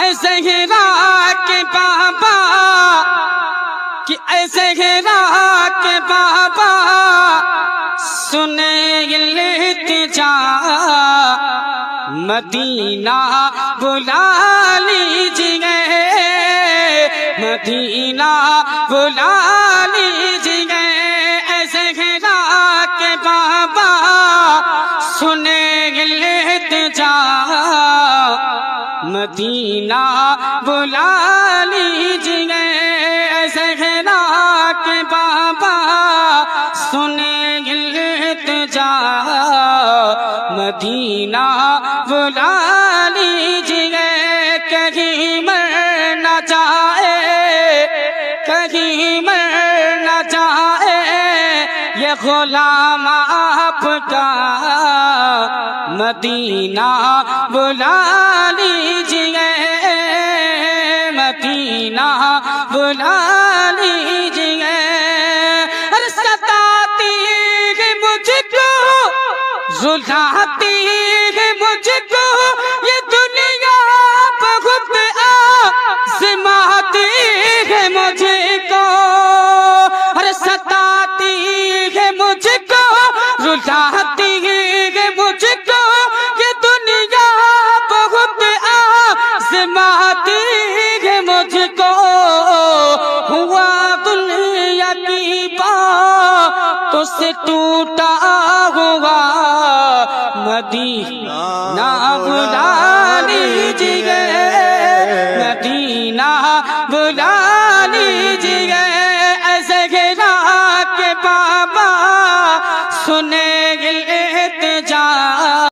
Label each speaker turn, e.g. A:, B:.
A: اے زہرا کے بابا کہ اے زہرا کے بابا سنے التجا مدینہ بلا لیجئے مدینہ بلا لیجئے اے زہرا کے بابا سنے التجا مدینہ بلا لیجئے اے زہرا کے بابا سنے التجا مدینہ بلا لیجئے کہیں مر نہ جائے کہیں مر نہ جائے یہ غلام آپ کا مدینہ بلا لیجئے مدینہ بلا لیجئے ستاتی ہے مجھ کو رلاتی ہے مجھ کو یہ دنیا بہت آزماتی ہے مجھ کو ستاتی ہے مجھ کو رلاتی ہے مجھ کو یہ دنیا بہت آزماتی ہے مجھ کو ہوا دنیا کی باتوں سے ٹوٹا ہوا مدینہ بلا لیجئے مدینہ بلا لیجئے